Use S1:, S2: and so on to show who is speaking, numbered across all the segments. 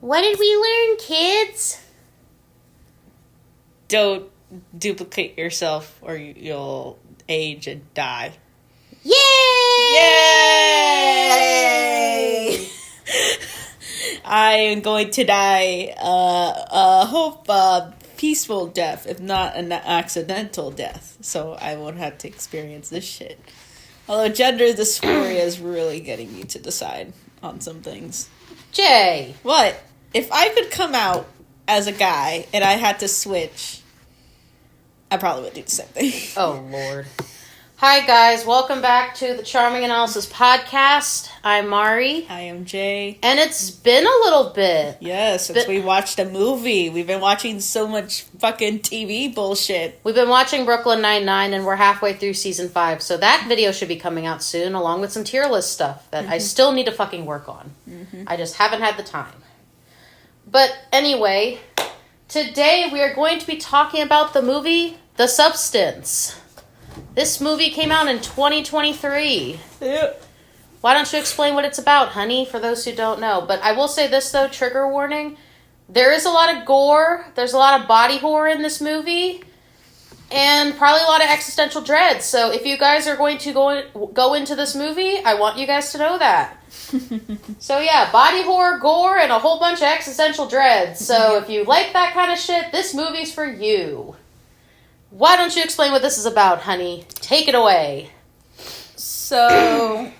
S1: What did we learn, kids?
S2: Don't duplicate yourself or you'll age and die.
S1: Yay!
S2: Yay! I am going to die, hope peaceful death, if not an accidental death. So I won't have to experience this shit. Although gender dysphoria is really getting me to decide on some things.
S1: Jay!
S2: What? If I could come out as a guy and I had to switch, I probably would do the same thing.
S1: Oh, Lord. Hi, guys. Welcome back to the Charming Analysis podcast. I'm Mari.
S2: I am Jay.
S1: And it's been a little bit.
S2: Yes, since we watched a movie. We've been watching so much fucking TV bullshit.
S1: We've been watching Brooklyn Nine-Nine, and we're halfway through season 5. So that video should be coming out soon, along with some tier list stuff that I still need to fucking work on. I just haven't had the time. But anyway, today we are going to be talking about the movie The Substance. This movie came out in 2023.
S2: Yeah.
S1: Why don't you explain what it's about, honey, for those who don't know? But I will say this, though, trigger warning. There is a lot of gore. There's a lot of body horror in this movie. And probably a lot of existential dread. So if you guys are going to go into this movie, I want you guys to know that. So yeah, body horror, gore, and a whole bunch of existential dread. So if you like that kind of shit, this movie's for you. Why don't you explain what this is about, honey? Take it away.
S2: So,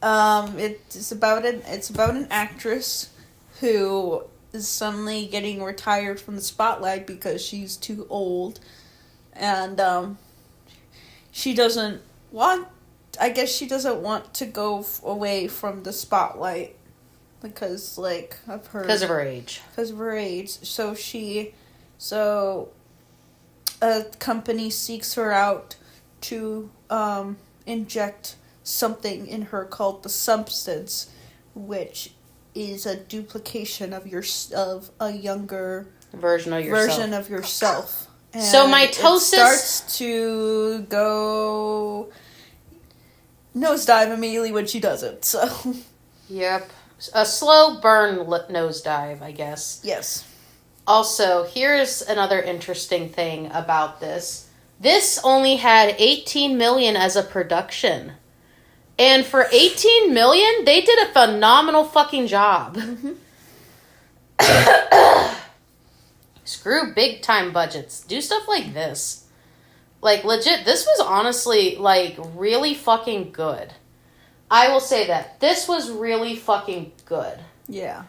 S2: it's about an actress who is suddenly getting retired from the spotlight because she's too old, and she doesn't want to go away from the spotlight because, like, I've heard
S1: Because of her age.
S2: So a company seeks her out to inject something in her called the substance, which is a duplication of a younger
S1: Version of
S2: yourself. And
S1: so mitosis
S2: it starts to go nosedive immediately when she does it. So
S1: Yep. A slow burn nosedive, I guess.
S2: yes.
S1: Also, here's another interesting thing about this. This only had 18 million as a production. And for 18 million, they did a phenomenal fucking job. Screw big time budgets. Do stuff like this. Like, legit, this was honestly, like, really fucking good. I will say that. This was really fucking good.
S2: Yeah.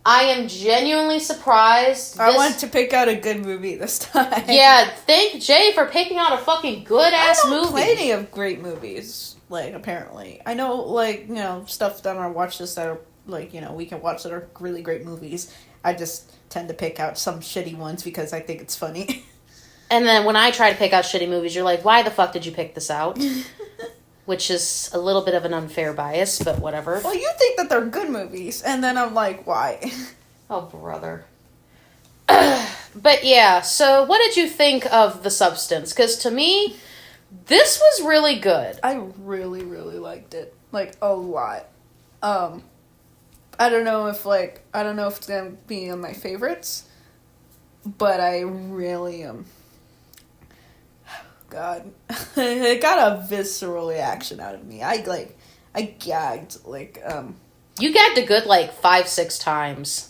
S1: I am genuinely surprised.
S2: I want to pick out a good movie this time.
S1: Yeah, thank Jay for picking out a fucking good-ass movie.
S2: I don't plenty of great movies, like, apparently. I know, like, stuff that I watch this that are, like, we can watch that are really great movies. I just tend to pick out some shitty ones because I think it's funny.
S1: And then when I try to pick out shitty movies, you're like, why the fuck did you pick this out? Which is a little bit of an unfair bias, but whatever.
S2: Well, you think that they're good movies, and then I'm like, why?
S1: Oh, brother. But yeah, so what did you think of The Substance? Because to me, this was really good.
S2: I really, really liked it. Like, a lot. I don't know if it's gonna be on my favorites, but I really am. God, it got a visceral reaction out of me. I gagged,
S1: You gagged a good, 5-6 times.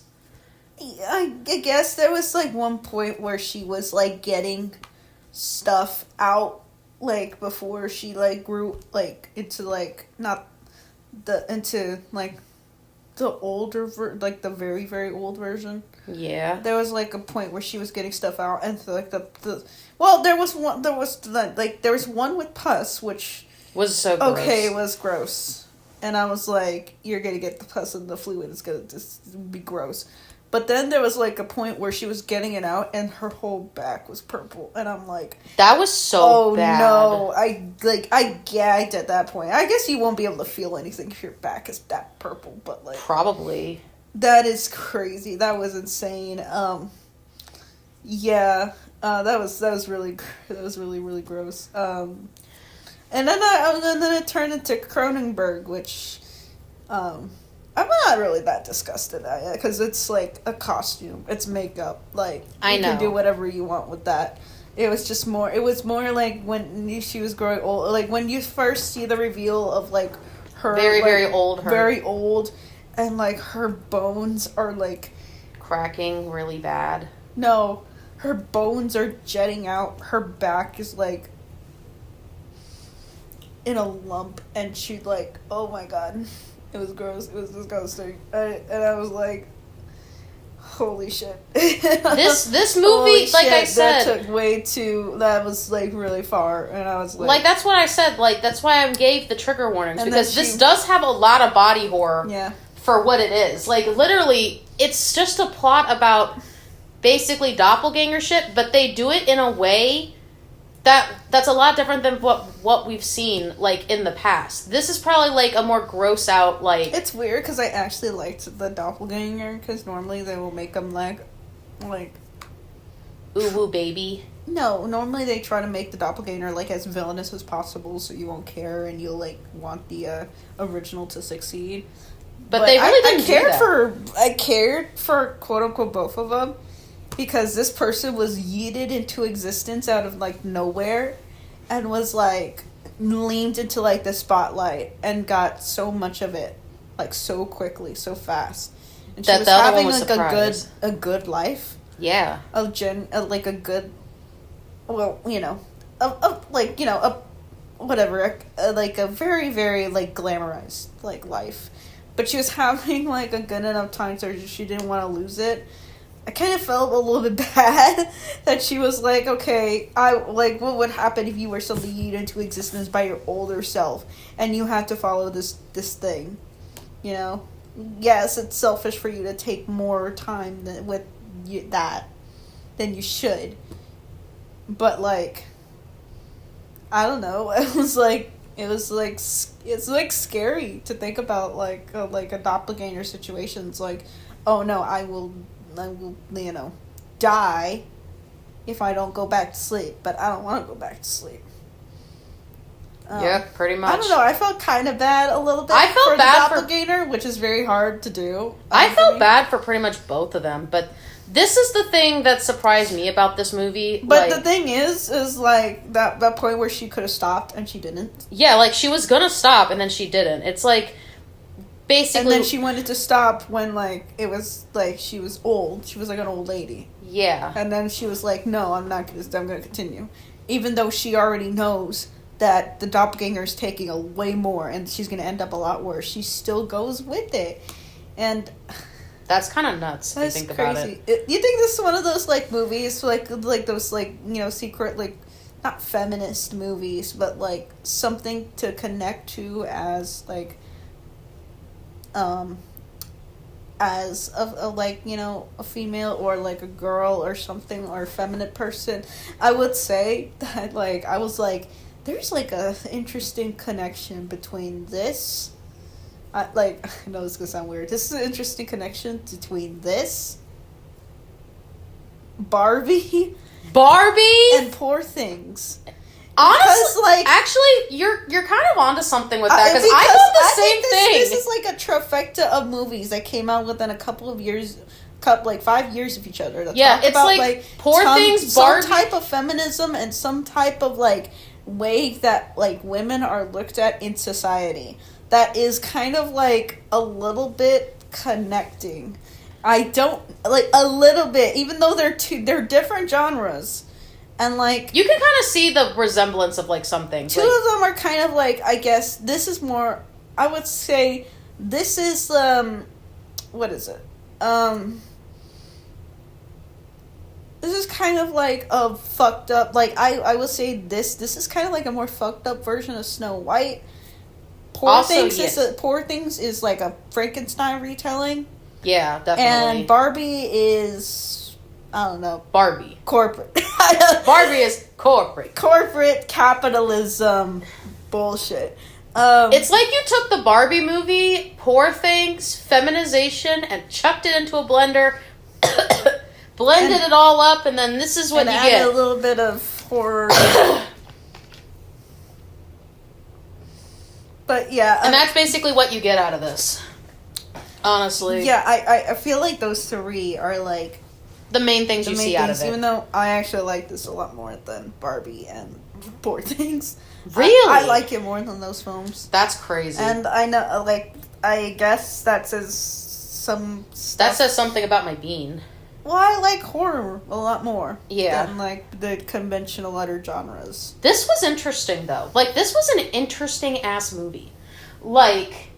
S2: I guess there was, one point where she was, getting stuff out, before she, grew, into, not the, into, the older, the very, very old version.
S1: Yeah.
S2: There was, a point where she was getting stuff out, and, there was one with pus, which...
S1: Was so gross.
S2: Okay, it was gross. And I was like, you're gonna get the pus and the fluid, it's gonna just be gross. But then there was, a point where she was getting it out, and her whole back was purple, and I'm like...
S1: That was so bad.
S2: Oh, no, I gagged at that point. I guess you won't be able to feel anything if your back is that purple, but,
S1: Probably.
S2: That is crazy. That was insane. Yeah, that was really gross. And then it turned into Cronenberg, which, I'm not really that disgusted at it because it's like a costume. It's makeup. Like
S1: I know.
S2: You can do whatever you want with that. It was just more. It was more like when she was growing old. Like when you first see the reveal of like her
S1: very old,
S2: very old, and like her bones are like
S1: cracking really bad.
S2: No, her bones are jetting out. Her back is like in a lump, and she like, oh my god. It was gross. It was disgusting. And I was like, holy shit.
S1: This movie, like I said,
S2: that was like really far. And I was
S1: like that's what I said. Like that's why I gave the trigger warnings, because this does have a lot of body horror for what it is. Like literally, it's just a plot about basically doppelganger shit, but they do it in a way that's a lot different than what we've seen like in the past. This is probably like a more gross out like.
S2: It's weird because I actually liked the doppelganger because normally they will make them like
S1: ooh woo baby.
S2: No, normally they try to make the doppelganger like as villainous as possible so you won't care and you'll like want the original to succeed.
S1: But they really didn't do that.
S2: I cared for quote unquote both of them. Because this person was yeeted into existence out of, like, nowhere. And was, like, leaned into, like, the spotlight. And got so much of it. Like, so quickly, so fast. And she was having, like, a good life.
S1: Yeah.
S2: Like, a good... Well, you know. Whatever. Like, a very, very, like, glamorized, like, life. But she was having, like, a good enough time so she didn't want to lose it. I kind of felt a little bit bad that she was like, okay, what would happen if you were suddenly yeeted into existence by your older self and you had to follow this thing, you know? Yes, it's selfish for you to take more time than you should. But, like, I don't know. It's scary to think about, like a doppelganger situation. It's like, oh no, I will, you know, die if I don't go back to sleep. But I don't want to go back to sleep.
S1: Yeah, pretty much.
S2: I don't know. I felt kind of bad a little bit.
S1: I felt
S2: for
S1: bad
S2: the doppelganger, which is very hard to do.
S1: I felt bad for pretty much both of them, but this is the thing that surprised me about this movie.
S2: But the thing is like that point where she could have stopped and she didn't.
S1: Yeah, like she was gonna stop and then she didn't. It's like basically.
S2: And then she wanted to stop when like it was like she was old. She was like an old lady.
S1: Yeah.
S2: And then she was like, "No, I'm not gonna. I'm gonna continue," even though she already knows that the doppelganger is taking a way more and she's going to end up a lot worse. She still goes with it. And
S1: that's kind of nuts if you think about it.
S2: You think this is one of those, like, movies, like those, like, you know, secret, like, not feminist movies, but, like, something to connect to as, like, as a like, you know, a female or, like, a girl or something, or a feminine person? I would say that, like, I was, like, there's, like, a interesting connection between this. I know this is going to sound weird. This is an interesting connection between this, Barbie, and Poor Things.
S1: Honestly, like, actually, you're kind of onto something with that, because I thought the same thing.
S2: This is like a trifecta of movies that came out within a couple of years, like 5 years of each other.
S1: Yeah, it's about, like Poor Things, Barbie,
S2: some type of feminism and some type of, like, way that, like, women are looked at in society that is kind of, like, a little bit connecting. I don't, like, a little bit, even though they're different genres. And, like,
S1: you can kind of see the resemblance of, like, some things.
S2: Two of them are kind of, like, I guess, this is more, I would say, this is, what is it? This is kind of like a fucked up, like, I would say this is kind of like a more fucked up version of Snow White. Poor Things is like a Frankenstein retelling.
S1: Yeah, definitely.
S2: And Barbie is, I don't know.
S1: Barbie.
S2: Corporate.
S1: Barbie is corporate.
S2: Corporate capitalism bullshit.
S1: It's like you took the Barbie movie, Poor Things, feminization, and chucked it into a blender, blended it all up, and then this is what you get.
S2: And add a little bit of horror. But yeah.
S1: And that's basically what you get out of this. Honestly.
S2: Yeah, I feel like those three are like
S1: the main things you see out of it.
S2: Even though I actually like this a lot more than Barbie and Poor Things.
S1: Really?
S2: I like it more than those films.
S1: That's crazy.
S2: And I know, like, I guess that says some stuff.
S1: That says something about my being.
S2: Well, I like horror a lot more.
S1: Yeah.
S2: Than, like, the conventional other genres.
S1: This was interesting, though. Like, this was an interesting-ass movie. Like,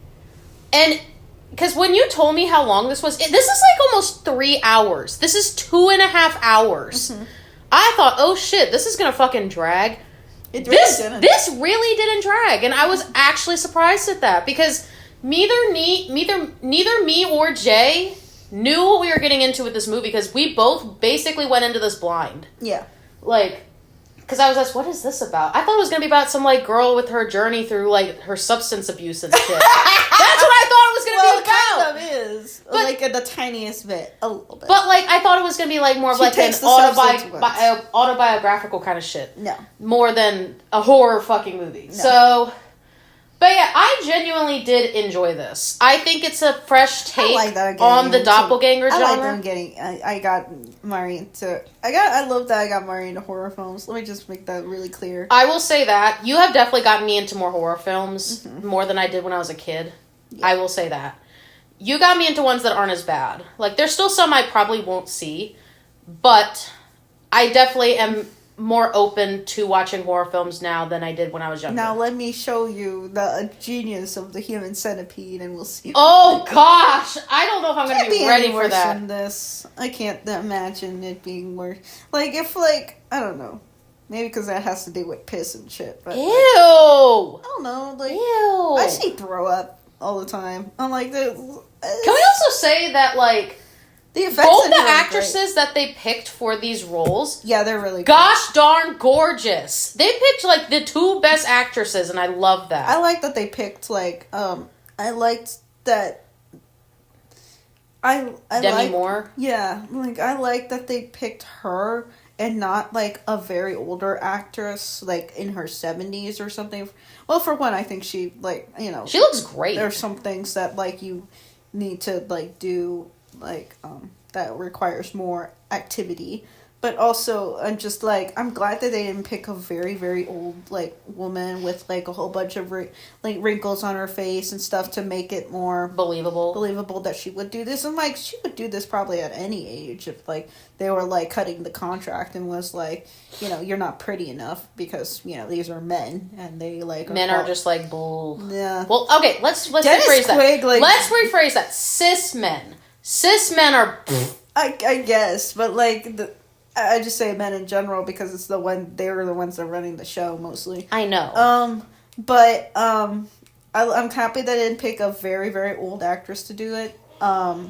S1: and... Because when you told me how long this was, this is like almost 3 hours. This is 2.5 hours. Mm-hmm. I thought, oh shit, this is gonna fucking drag.
S2: It really didn't.
S1: This really didn't drag, and I was actually surprised at that because neither me or Jay knew what we were getting into with this movie because we both basically went into this blind.
S2: Yeah.
S1: Like, because I was like, what is this about? I thought it was going to be about some, like, girl with her journey through, like, her substance abuse and shit. That's what I thought it was going to be about.
S2: It kind of is. But, like, in the tiniest bit. A little bit.
S1: But, like, I thought it was going to be, like, more of, like, an autobiographical kind of shit.
S2: No.
S1: More than a horror fucking movie. No. So... But yeah, I genuinely did enjoy this. I think it's a fresh take on the doppelganger genre.
S2: I like them getting. I got Mari into. I love that I got Mari into horror films. Let me just make that really clear.
S1: I will say that you have definitely gotten me into more horror films more than I did when I was a kid. Yeah. I will say that you got me into ones that aren't as bad. Like there's still some I probably won't see, but I definitely am more open to watching horror films now than I did when I was younger.
S2: Now let me show you the genius of the human centipede, and we'll see.
S1: Oh gosh, I don't know if I'm going to be ready for that.
S2: Than this, I can't imagine it being worse. Like if, like I don't know, maybe because that has to do with piss and shit. But
S1: ew.
S2: Like, I don't know. Like
S1: ew.
S2: I see throw up all the time. I'm like, can
S1: we also say that like? Both the actresses that they picked for these roles,
S2: yeah, they're really good.
S1: Gosh darn gorgeous. They picked like the two best actresses, and I love that.
S2: I like that they picked like I liked that. I
S1: Demi Moore.
S2: Yeah, like I like that they picked her and not like a very older actress, like in her 70s or something. Well, for one, I think she like
S1: she looks great.
S2: There's some things that like you need to like do. Like that requires more activity, but also I'm just like I'm glad that they didn't pick a very very old like woman with like a whole bunch of like wrinkles on her face and stuff to make it more believable that she would do this. And like she would do this probably at any age if like they were like cutting the contract and was like you're not pretty enough because these are men and they like
S1: men are just like bull.
S2: Yeah.
S1: Well, okay, let's rephrase that. Let's rephrase that. Cis men are.
S2: I guess, but like I just say men in general because it's they're the ones that are running the show mostly.
S1: I know.
S2: But I'm happy that I didn't pick a very very old actress to do it.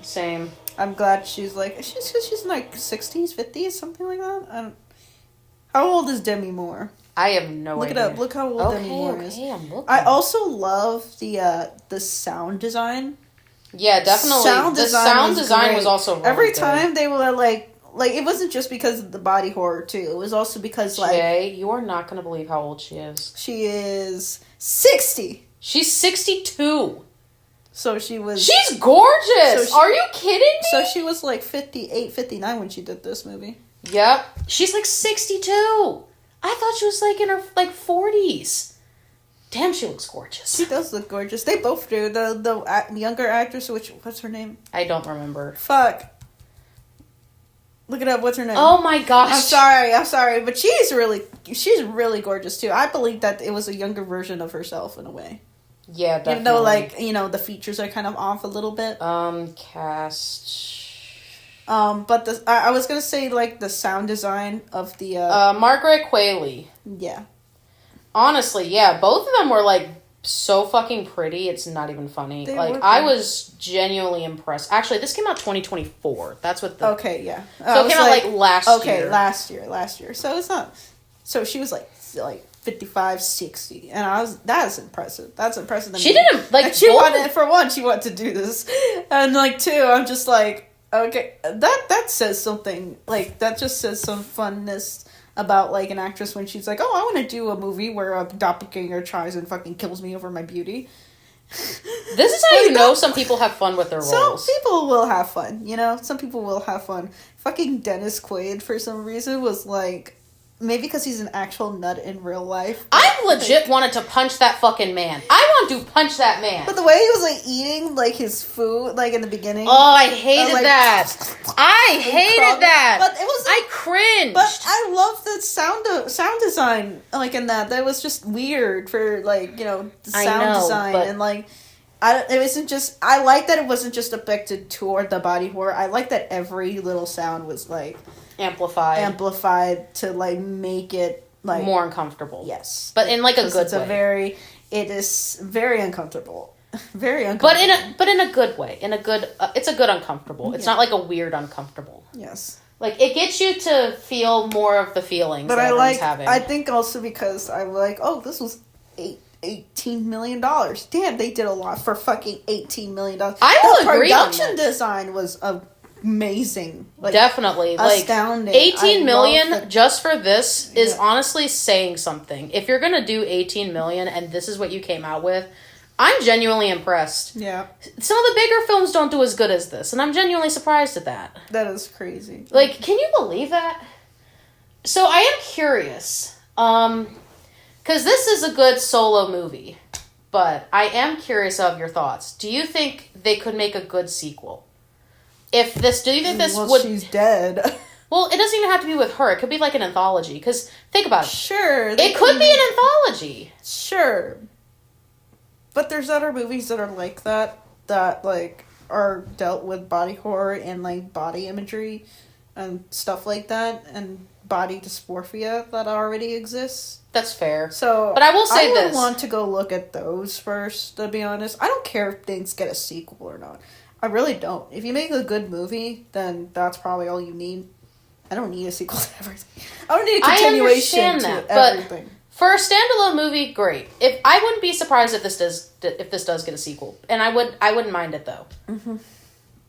S1: Same.
S2: I'm glad she's in like 60s, 50s, something like that. How old is Demi Moore?
S1: I have no idea.
S2: Look it up. Look how old Demi Moore is.
S1: I'm looking.
S2: I also love the sound design.
S1: Yeah, definitely. The sound design was also really
S2: every
S1: good.
S2: time they were like it wasn't just because of the body horror too. It was also because like
S1: Jay, you are not going to believe how old she is.
S2: She is 60.
S1: She's 62.
S2: So she was.
S1: She's gorgeous. Are you kidding me?
S2: So she was like 58, 59 when she did this movie.
S1: Yep. She's like 62. I thought she was like in her like 40s. Damn, she looks gorgeous.
S2: She does look gorgeous. They both do. The younger actress, what's her name?
S1: I don't remember.
S2: Fuck. Look it up. What's her name?
S1: Oh my gosh.
S2: I'm sorry, but she's really gorgeous too. I believe that it was a younger version of herself in a way.
S1: Yeah, definitely.
S2: Even though, like, the features are kind of off a little bit.
S1: Cast.
S2: But I was gonna say like the sound design of the
S1: Margaret Qualley.
S2: Yeah.
S1: Honestly, yeah, both of them were like so fucking pretty. It's not even funny. I was genuinely impressed. Actually, this came out 2024. That's what the
S2: Okay, yeah.
S1: So it came out like last year.
S2: Okay, last year. So it's not. So she was like 55, 60, and that's impressive. That's impressive.
S1: She didn't like.
S2: She wanted to do this, and like two, I'm just like, okay, that says something. Like that just says some funness about like an actress when she's like, oh, I want to do a movie where a doppelganger tries and fucking kills me over my beauty.
S1: This is how you know some people have fun with their roles.
S2: Some people will have fun, you know? Some people will have fun. Fucking Dennis Quaid, for some reason, was like... Maybe because he's an actual nut in real life.
S1: I legit wanted to punch that fucking man. I want to punch that man.
S2: But the way he was, like, eating, like, his food, like, in the beginning...
S1: Oh, I hated that. I hated that.
S2: But it was...
S1: I cringed.
S2: But I love the sound design, like, in that. That was just weird for, like, you know, the sound design. And, like... it wasn't just... I like that it wasn't just affected toward the body horror. I like that every little sound was, like... Amplified to, like, make it, like...
S1: More uncomfortable.
S2: Yes.
S1: But in, like, a good way.
S2: It is very uncomfortable. Very uncomfortable.
S1: But in a good way. In a good... it's a good uncomfortable. It's not, like, a weird uncomfortable.
S2: Yes.
S1: Like, it gets you to feel more of the feelings that everyone's having.
S2: I think also because I'm like, oh, this was $18 million. Damn, they did a lot for fucking $18 million.
S1: I will agree on that.
S2: The production design was amazing. Like,
S1: definitely.
S2: Astounding.
S1: Like, 18 million just for this is honestly saying something. If you're gonna do 18 million and this is what you came out with, I'm genuinely impressed.
S2: Yeah. Some
S1: of the bigger films don't do as good as this, and I'm genuinely surprised at that.
S2: That is crazy.
S1: Like, can you believe that? So I am curious, because this is a good solo movie, but I am curious of your thoughts. Do you think they could make a good sequel? Do you think this would...
S2: she's dead.
S1: Well, it doesn't even have to be with her. It could be like an anthology. Because, think about it.
S2: Sure.
S1: It could be an anthology.
S2: Sure. But there's other movies that are like that, like, are dealt with body horror and, like, body imagery and stuff like that, and body dysmorphia that already exists.
S1: That's fair.
S2: So,
S1: but I will say this.
S2: I would want to go look at those first, to be honest. I don't care if things get a sequel or not. I really don't. If you make a good movie, then that's probably all you need. I don't need a sequel to everything. I don't need a continuation to everything.
S1: But for a standalone movie, great. I wouldn't be surprised if this does get a sequel, and I wouldn't mind it though. Mm-hmm.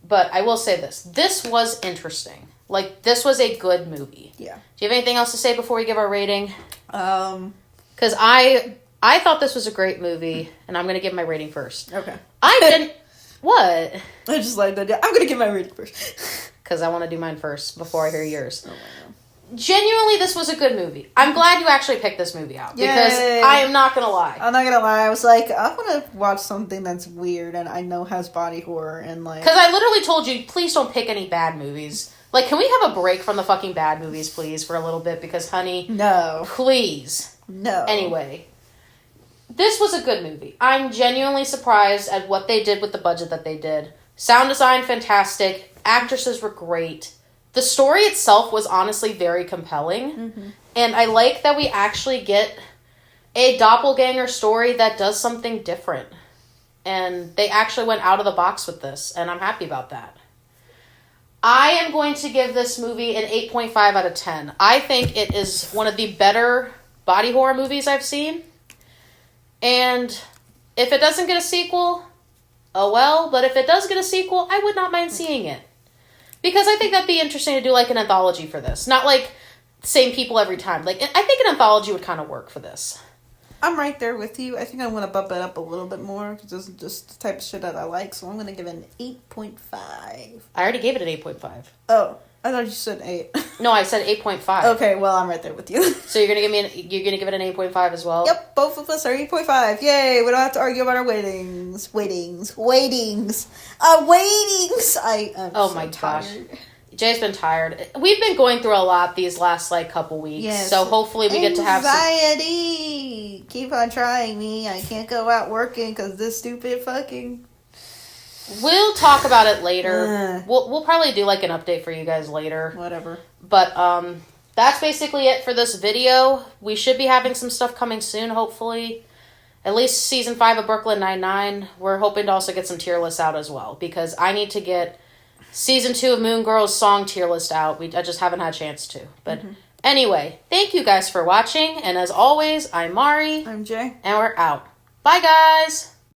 S1: But I will say this: this was interesting. Like, this was a good movie. Yeah. Do you have anything else to say before we give our rating? Because I thought this was a great movie, and I'm gonna give my rating first. Okay. I didn't. What?
S2: I just like that. I'm going to give my rating first.
S1: Because I want to do mine first before I hear yours. Oh, my God. Genuinely, this was a good movie. I'm glad you actually picked this movie out. Because I am not going to lie.
S2: I'm not going to lie. I was like, I want to watch something that's weird and I know has body horror and like...
S1: Because I literally told you, please don't pick any bad movies. Like, can we have a break from the fucking bad movies, please, for a little bit? Because, honey...
S2: No.
S1: Please.
S2: No.
S1: Anyway... This was a good movie. I'm genuinely surprised at what they did with the budget that they did. Sound design, fantastic. Actresses were great. The story itself was honestly very compelling. Mm-hmm. And I like that we actually get a doppelganger story that does something different. And they actually went out of the box with this. And I'm happy about that. I am going to give this movie an 8.5 out of 10. I think it is one of the better body horror movies I've seen. And if it doesn't get a sequel, oh well. But if it does get a sequel, I would not mind seeing it. Because I think that'd be interesting to do like an anthology for this. Not like same people every time. Like, I think an anthology would kind of work for this.
S2: I'm right there with you. I think I want to bump it up a little bit more. Because this is just the type of shit that I like. So I'm going to give it an 8.5.
S1: I already gave it an 8.5.
S2: Oh. I thought you said 8.
S1: No, I said 8.5.
S2: Okay, well, I'm right there with you.
S1: So you're gonna give it an 8.5 as well?
S2: Yep, both of us are 8.5. Yay! We don't have to argue about our weightings.
S1: Oh my gosh. Jay's been tired. We've been going through a lot these last couple weeks. Yes. So hopefully we get to have some
S2: anxiety. Keep on trying me. I can't go out working because this stupid fucking.
S1: We'll talk about it later. We'll probably do an update for you guys later.
S2: Whatever.
S1: But that's basically it for this video. We should be having some stuff coming soon, hopefully. At least season 5 of Brooklyn Nine-Nine. We're hoping to also get some tier lists out as well. Because I need to get season 2 of Moon Girl's song tier list out. I just haven't had a chance to. But anyway, thank you guys for watching. And as always, I'm Mari.
S2: I'm Jay.
S1: And we're out. Bye, guys.